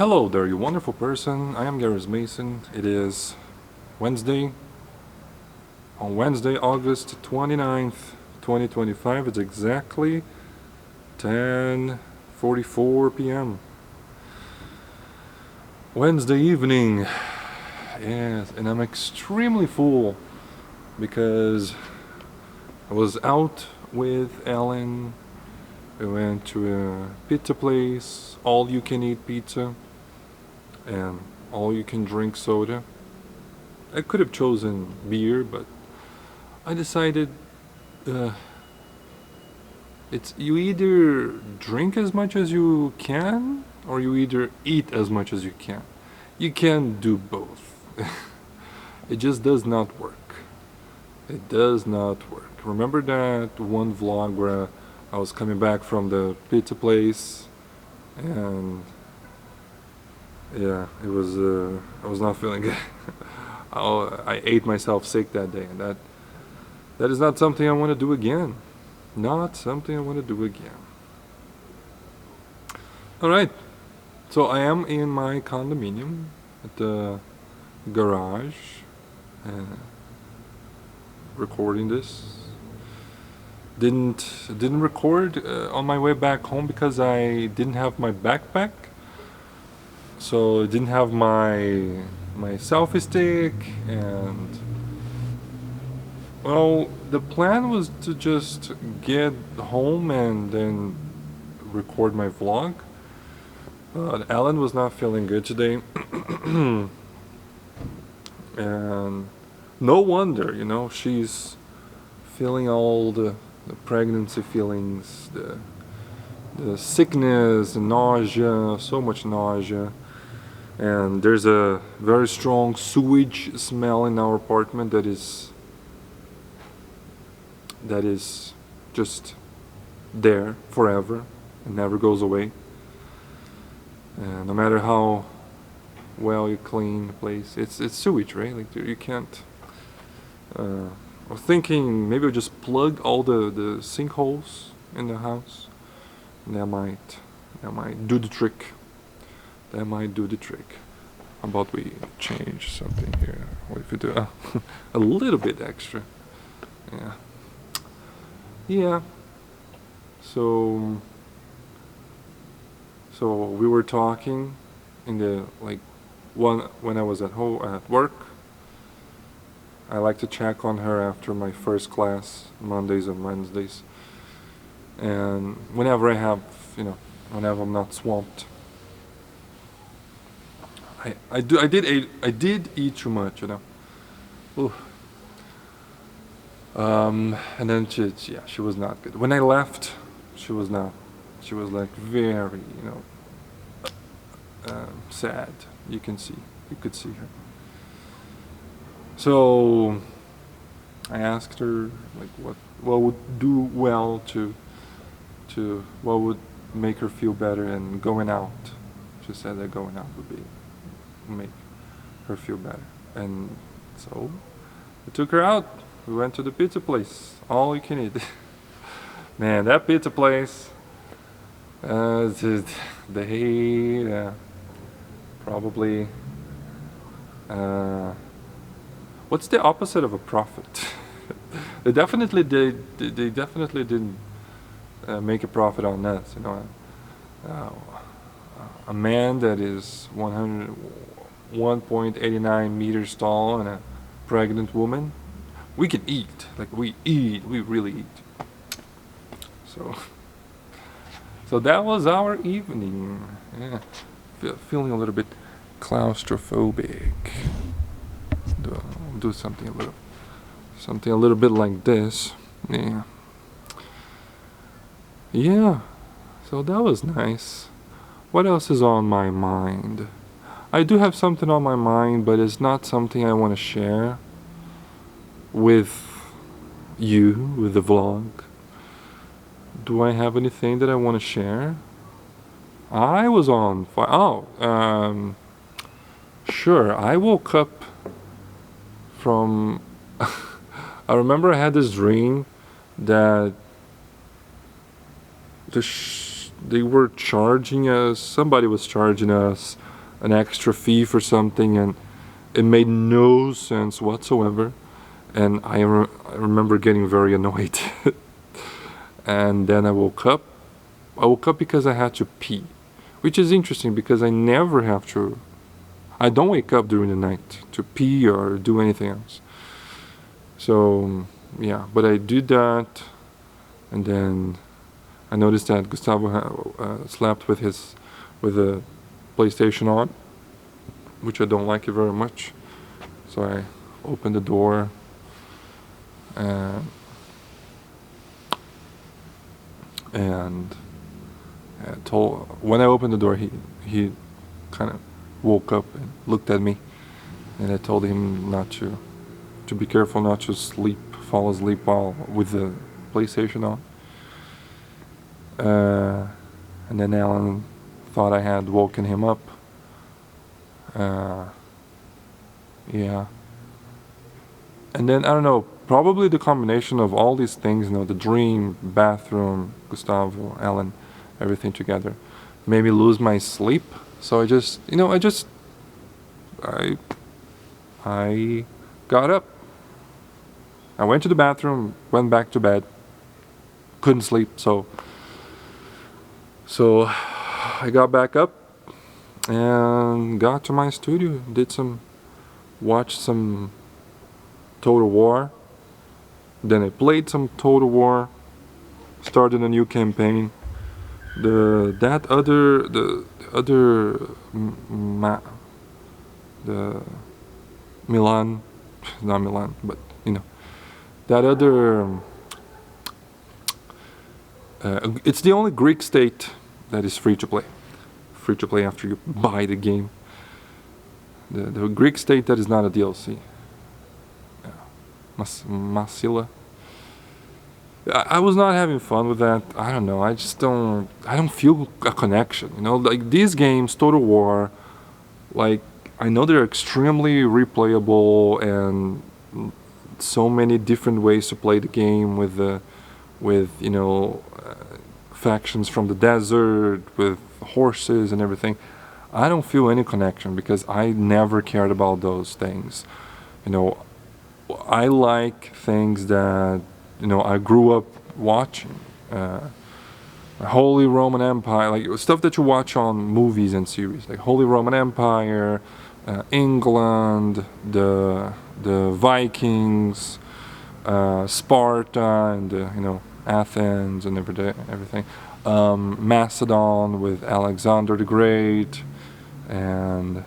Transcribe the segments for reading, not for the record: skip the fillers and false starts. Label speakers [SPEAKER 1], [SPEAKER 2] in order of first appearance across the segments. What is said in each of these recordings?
[SPEAKER 1] Hello there, you wonderful person. I am Gareth Mason. It is Wednesday. On Wednesday, August 29th, 2025, it's exactly 10:44 p.m. Wednesday evening. Yes, and I'm extremely full because I was out with Ellen. We went to a pizza place, all you can eat pizza, and all you can drink soda. I could have chosen beer, but I decided it's you either drink as much as you can or you either eat as much as you can. You can't do both. It just does not work. It does not work. Remember that one vlog where I was coming back from the pizza place and yeah, it was I was not feeling good. I ate myself sick that day, and that is not something I want to do again. Not something I want to do again. Alright, so I am in my condominium at the garage and recording this. Didn't record on my way back home because I didn't have my backpack, so I didn't have my selfie stick, and well, the plan was to just get home and then record my vlog. But Ellen was not feeling good today, and no wonder, she's feeling all the pregnancy feelings, the sickness, the nausea, so much nausea. And there's a very strong sewage smell in our apartment that is just there forever and never goes away. And no matter how well you clean the place, it's sewage, right? Like you can't. I was thinking maybe I'll just plug all the sinkholes in the house. And that might do the trick. That might do the trick. How about we change something here? What if we do a little bit extra? Yeah. Yeah. So we were talking in the when I was at home at work. I like to check on her after my first class, Mondays and Wednesdays. And whenever I have, whenever I'm not swamped. I did eat too much, Ooh. And then she was not good. When I left, she was not. She was like very, sad. You could see her. So I asked her like what would do well to what would make her feel better, and going out. She said that going out would make her feel better, and so we took her out. We went to the pizza place, all you can eat. Man, that pizza place, they probably what's the opposite of a profit? They definitely didn't make a profit on us, a man that is 1.89 meters tall and a pregnant woman. We can eat, we really eat. So that was our evening. Yeah, feeling a little bit claustrophobic. Do something a little bit like this. Yeah. So that was nice. What else is on my mind? I do have something on my mind, but it's not something I want to share with you, with the vlog. Do I have anything that I want to share? I was on fire. Oh, sure. I woke up from. I remember I had this dream that they were charging us. Somebody was charging us an extra fee for something, and it made no sense whatsoever. And I remember getting very annoyed. And then I woke up. I woke up because I had to pee, which is interesting because I never have to. I don't wake up during the night to pee or do anything else. So yeah, but I did that, and then I noticed that Gustavo slept with the PlayStation on, which I don't like it very much. So I opened the door, and when I opened the door, he kind of woke up and looked at me, and I told him not to be careful, not to fall asleep while with the PlayStation on. And then Alan thought I had woken him up. Yeah. And then, I don't know, probably the combination of all these things, you know, the dream, bathroom, Gustavo, Alan, everything together, made me lose my sleep. So I got up. I went to the bathroom, went back to bed, couldn't sleep, so I got back up and got to my studio, watched some Total War, then I played some Total War, started a new campaign. The Milan, not Milan, but you know, that other, it's the only Greek state that is free to play. Free to play after you buy the game. The Greek state that is not a DLC. Masila. I was not having fun with that. I don't know. I don't feel a connection. You know, like these games, Total War, like I know they're extremely replayable and so many different ways to play the game with you know, factions from the desert with horses and everything. I don't feel any connection because I never cared about those things. You know, I like things that, you know, I grew up watching. Holy Roman Empire, like stuff that you watch on movies and series, like Holy Roman Empire, England, the Vikings, Sparta, and you know, Athens and everything. Macedon with Alexander the Great, and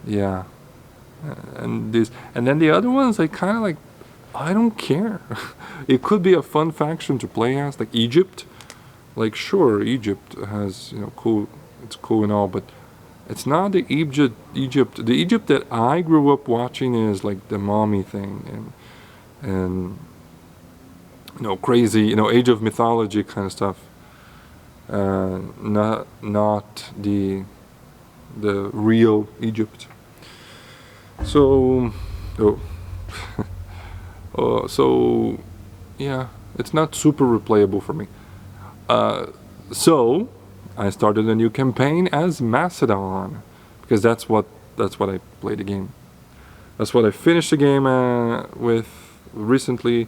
[SPEAKER 1] yeah, and then the other ones, I kind of like, I don't care. It could be a fun faction to play as, like Egypt. Like sure, Egypt has, you know, it's cool and all, but it's not the Egypt. The Egypt that I grew up watching is like the mommy thing and you know, crazy, you know, Age of Mythology kind of stuff. Not the real Egypt. So, so yeah, it's not super replayable for me. So I started a new campaign as Macedon because that's what I played the game. That's what I finished the game with recently.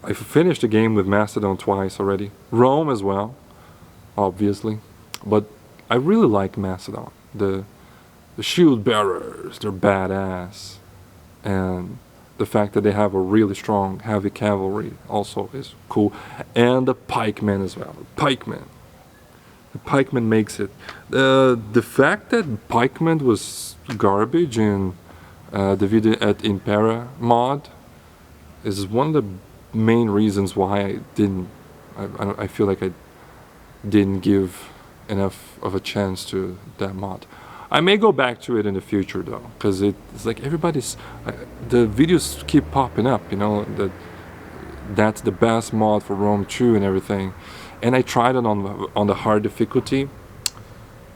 [SPEAKER 1] I finished the game with Macedon twice already. Rome as well, obviously, but I really like Macedon. The shield bearers, they're badass, and the fact that they have a really strong heavy cavalry also is cool, and the pikemen as well. The pikemen makes it. The fact that pikemen was garbage in Divide et Impera mod is one of the main reasons why I feel like I didn't give enough of a chance to that mod. I may go back to it in the future though, because it's like everybody's, the videos keep popping up, you know, that's the best mod for Rome 2 and everything. And I tried it on the hard difficulty,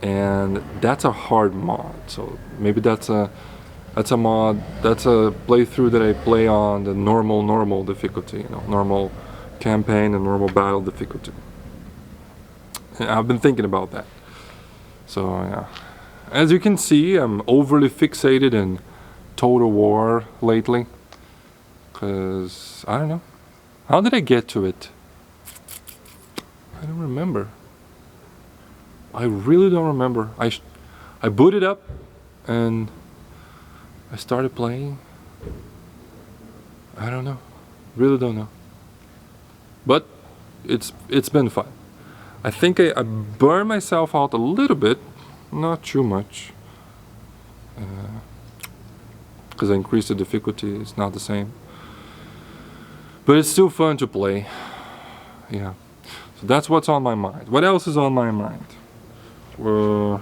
[SPEAKER 1] and that's a hard mod. So maybe that's a mod, that's a playthrough that I play on the normal difficulty, you know, normal campaign and normal battle difficulty. And I've been thinking about that. So yeah. as you can see, I'm overly fixated in Total War lately. Because, I don't know. How did I get to it? I don't remember. I really don't remember. I booted up and I started playing. I don't know. Really don't know. But it's been fun. I think I burned myself out a little bit, not too much. Because I increased the difficulty, it's not the same. But it's still fun to play. Yeah. So that's what's on my mind. What else is on my mind? Work.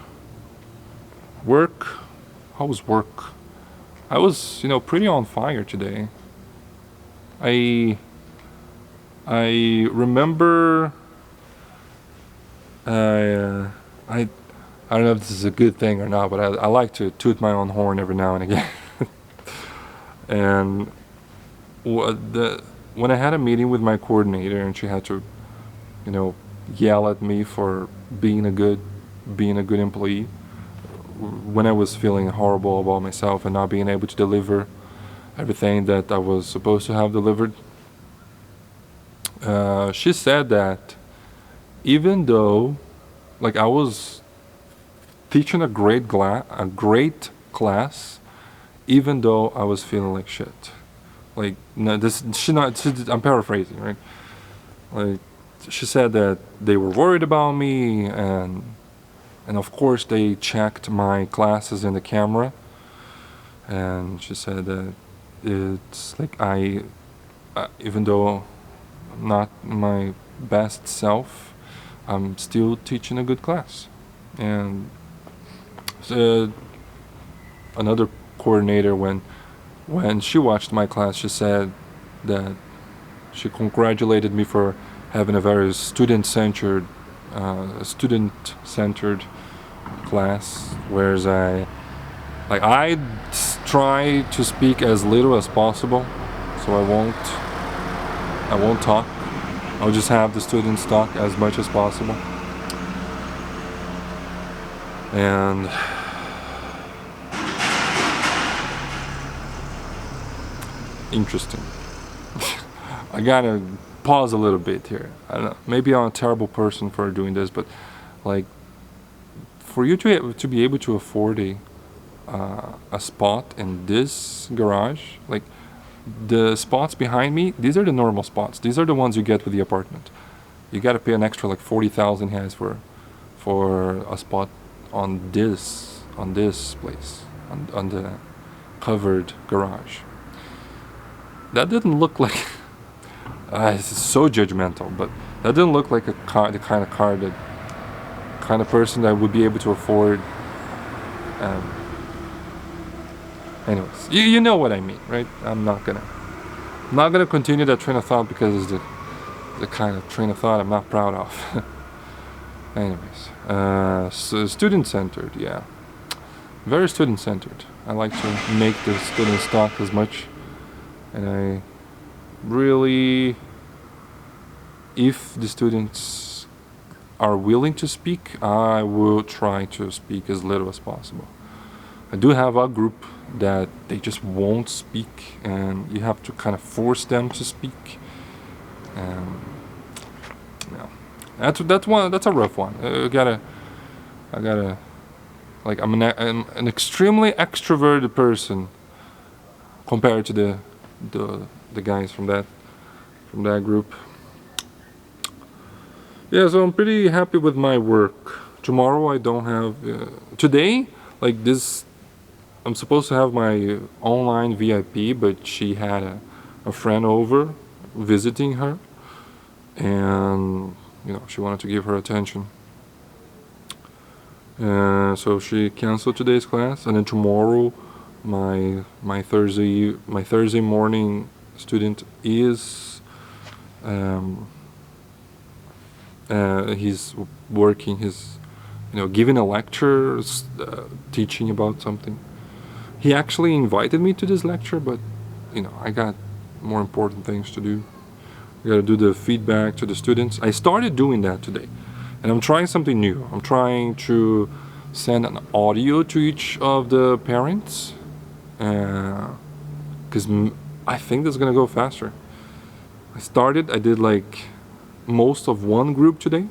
[SPEAKER 1] How was work? I was, pretty on fire today. I remember. I don't know if this is a good thing or not, but I like to toot my own horn every now and again. And when I had a meeting with my coordinator and she had to, yell at me for being a good employee, when I was feeling horrible about myself and not being able to deliver everything that I was supposed to have delivered, she said that even though, like, I was teaching a great class, even though I was feeling like shit. Like, no, I'm paraphrasing, right? Like, she said that they were worried about me, and of course they checked my classes in the camera, and she said that it's like even though I'm not my best self, I'm still teaching a good class. And another coordinator, when she watched my class, she said that she congratulated me for having a very student-centered class, whereas I try to speak as little as possible, so I won't talk. I'll just have the students talk as much as possible. And interesting. I gotta pause a little bit here. I don't know. Maybe I'm a terrible person for doing this, but like, for you to be able to afford a spot in this garage, like the spots behind me, these are the normal spots. These are the ones you get with the apartment. You gotta pay an extra like 40,000 reais for a spot on this place, on the covered garage. That didn't look like. It's so judgmental, but that didn't look like the kind of person that would be able to afford. Anyways, you know what I mean, right? I'm not gonna continue that train of thought because it's the kind of train of thought I'm not proud of. Anyways, so student-centered, yeah, very student-centered. I like to make the students talk as much, and I really, if the students are willing to speak, I will try to speak as little as possible. I do have a group that they just won't speak, and you have to kind of force them to speak. And yeah, that's a rough one. I gotta, like, I'm an extremely extroverted person compared to the guys from that group. Yeah, so I'm pretty happy with my work. Tomorrow I don't have today, like this, I'm supposed to have my online VIP, but she had a friend over visiting her, and she wanted to give her attention. So she canceled today's class, and then tomorrow my Thursday morning student is he's working, he's giving a lecture, teaching about something. He actually invited me to this lecture, but I got more important things to do. I gotta do the feedback to the students. I started doing that today, and I'm trying something new. I'm trying to send an audio to each of the parents, because I think that's gonna go faster. I did like most of one group today,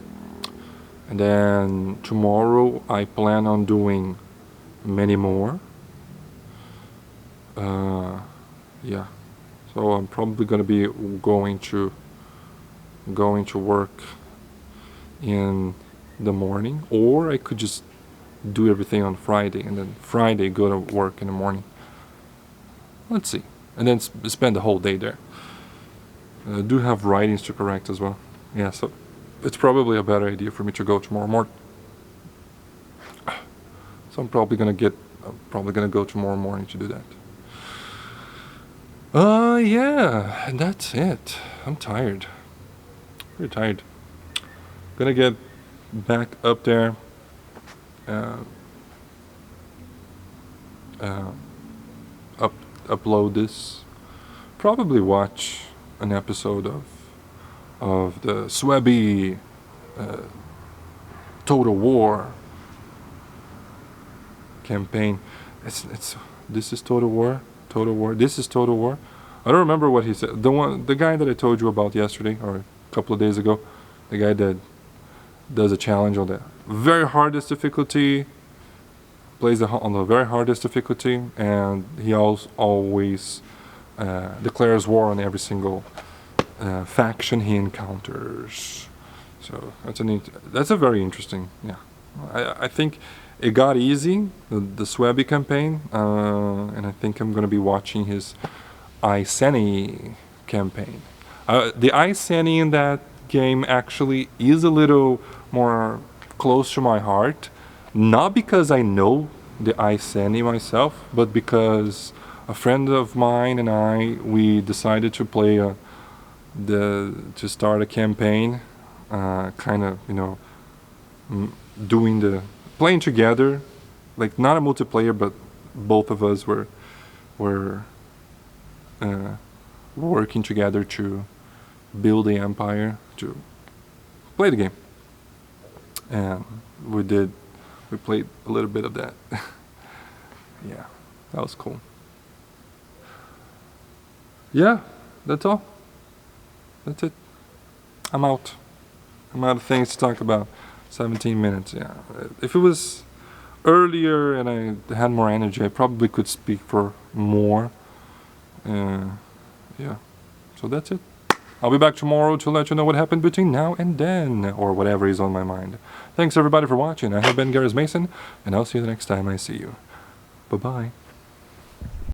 [SPEAKER 1] and then tomorrow I plan on doing many more. Yeah, so I'm probably gonna be going to work in the morning, or I could just do everything on Friday and then Friday go to work in the morning. Let's see, and then spend the whole day there. I do have writings to correct as well. Yeah, so it's probably a better idea for me to go tomorrow morning. So I'm probably gonna go tomorrow morning to do that. Yeah, and that's it. I'm tired. Pretty tired. Gonna get back up there. Upload this. Probably watch an episode of the Swabby Total War campaign. This is Total War. This is Total War. I don't remember what he said. The guy that I told you about yesterday or a couple of days ago, the guy that does a challenge on the very hardest difficulty, plays on the very hardest difficulty, and he always declares war on every single faction he encounters. So that's a very interesting. Yeah, I think it got easy, the Swabby campaign, and I think I'm gonna be watching his Iceni campaign. The Iceni in that game actually is a little more close to my heart, not because I know the Iceni myself, but because a friend of mine and we decided to play to start a campaign, kind of, playing together, like not a multiplayer, but both of us were working together to build the empire, to play the game, and we played a little bit of that. Yeah, that was cool. Yeah, that's all. That's it. I'm out of things to talk about. 17 minutes, yeah. If it was earlier and I had more energy, I probably could speak for more. Yeah, so that's it. I'll be back tomorrow to let you know what happened between now and then, or whatever is on my mind. Thanks everybody for watching. I have been Gareth Mason, and I'll see you the next time I see you. Bye-bye.